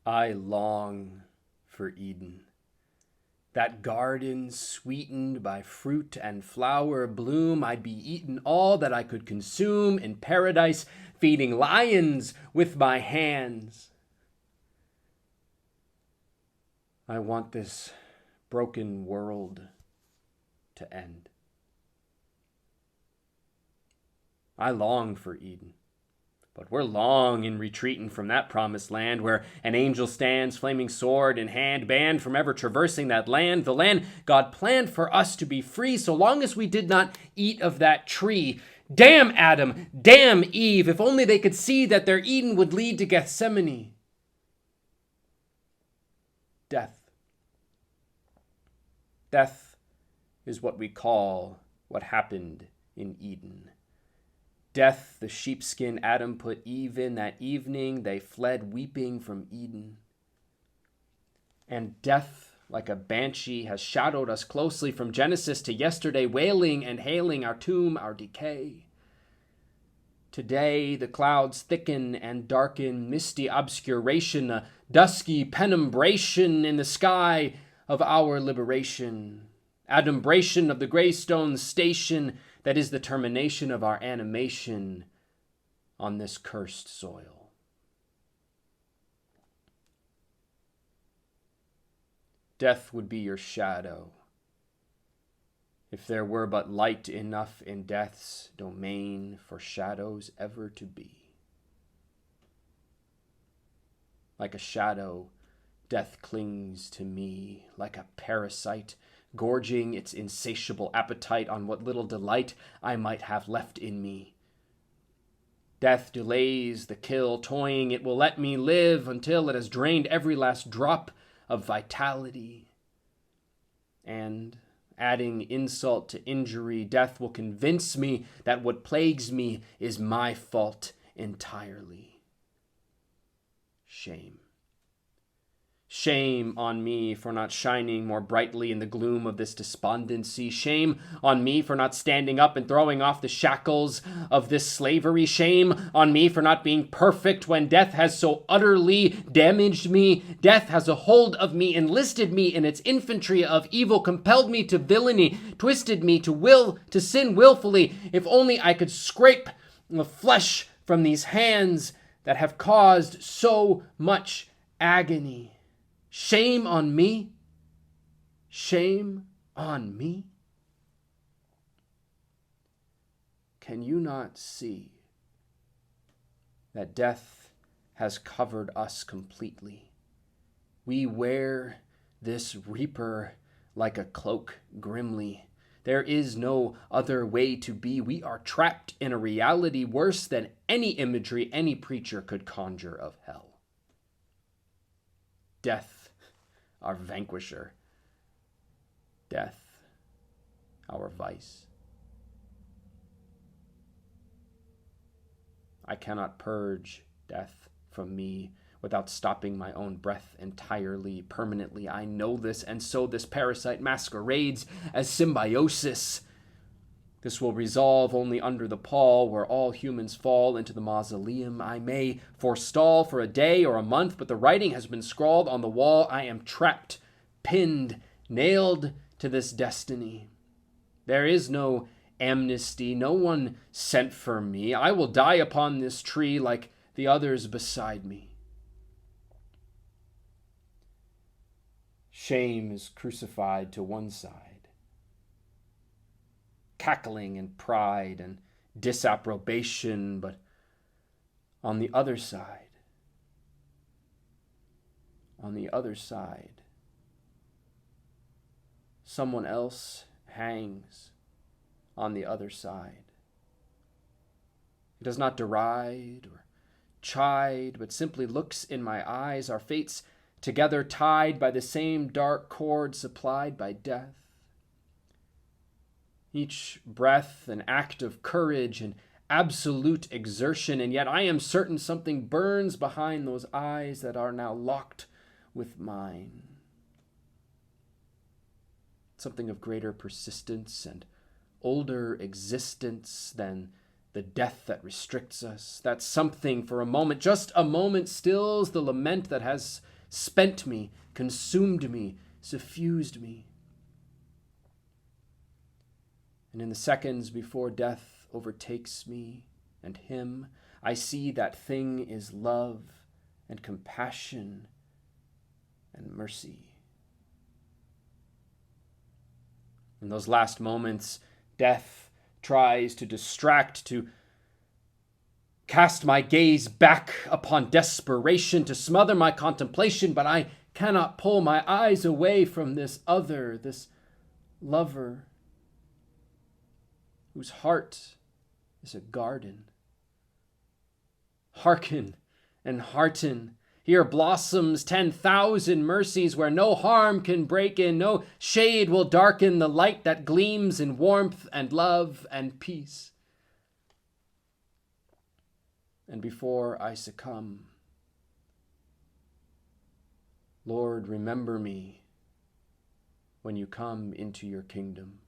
I long for Eden, that garden sweetened by fruit and flower bloom. I'd be eaten all that I could consume in paradise, feeding lions with my hands. I want this broken world to end. I long for Eden. But we're long in retreating from that promised land where an angel stands, flaming sword in hand, banned from ever traversing that land, the land God planned for us to be free so long as we did not eat of that tree. Damn Adam, damn Eve, if only they could see that their Eden would lead to Gethsemane. Death. Death is what we call what happened in Eden. Death, the sheepskin Adam put Eve in that evening, they fled weeping from Eden. And death, like a banshee, has shadowed us closely from Genesis to yesterday, wailing and hailing our tomb, our decay. Today, the clouds thicken and darken, misty obscuration, a dusky penumbration in the sky of our liberation. Adumbration of the Greystone station that is the termination of our animation on this cursed soil. Death would be your shadow, if there were but light enough in death's domain for shadows ever to be. Like a shadow, death clings to me, like a parasite, gorging its insatiable appetite on what little delight I might have left in me. Death delays the kill, toying it will let me live until it has drained every last drop of vitality. And, adding insult to injury, death will convince me that what plagues me is my fault entirely. Shame. Shame on me for not shining more brightly in the gloom of this despondency. Shame on me for not standing up and throwing off the shackles of this slavery. Shame on me for not being perfect when death has so utterly damaged me. Death has a hold of me, enlisted me in its infantry of evil, compelled me to villainy, twisted me to sin willfully. If only I could scrape the flesh from these hands that have caused so much agony. Shame on me. Shame on me. Can you not see that death has covered us completely? We wear this reaper like a cloak grimly. There is no other way to be. We are trapped in a reality worse than any imagery any preacher could conjure of hell. Death, our vanquisher. Death, our vice. I cannot purge death from me without stopping my own breath entirely, permanently. I know this, and so this parasite masquerades as symbiosis. This will resolve only under the pall where all humans fall into the mausoleum. I may forestall for a day or a month, but the writing has been scrawled on the wall. I am trapped, pinned, nailed to this destiny. There is no amnesty, no one sent for me. I will die upon this tree like the others beside me. Shame is crucified to one side, cackling in pride and disapprobation, but on the other side, someone else hangs on the other side. It does not deride or chide, but simply looks in my eyes, our fates together tied by the same dark cord supplied by death. Each breath an act of courage and absolute exertion, and yet I am certain something burns behind those eyes that are now locked with mine. Something of greater persistence and older existence than the death that restricts us. That something for a moment, just a moment, stills the lament that has spent me, consumed me, suffused me. And in the seconds before death overtakes me and him, I see that thing is love and compassion and mercy. In those last moments, death tries to distract, to cast my gaze back upon desperation, to smother my contemplation, but I cannot pull my eyes away from this other, this lover, whose heart is a garden. Hearken and hearten. Here blossoms 10,000 mercies where no harm can break in, no shade will darken the light that gleams in warmth and love and peace. And before I succumb, Lord, remember me when you come into your kingdom.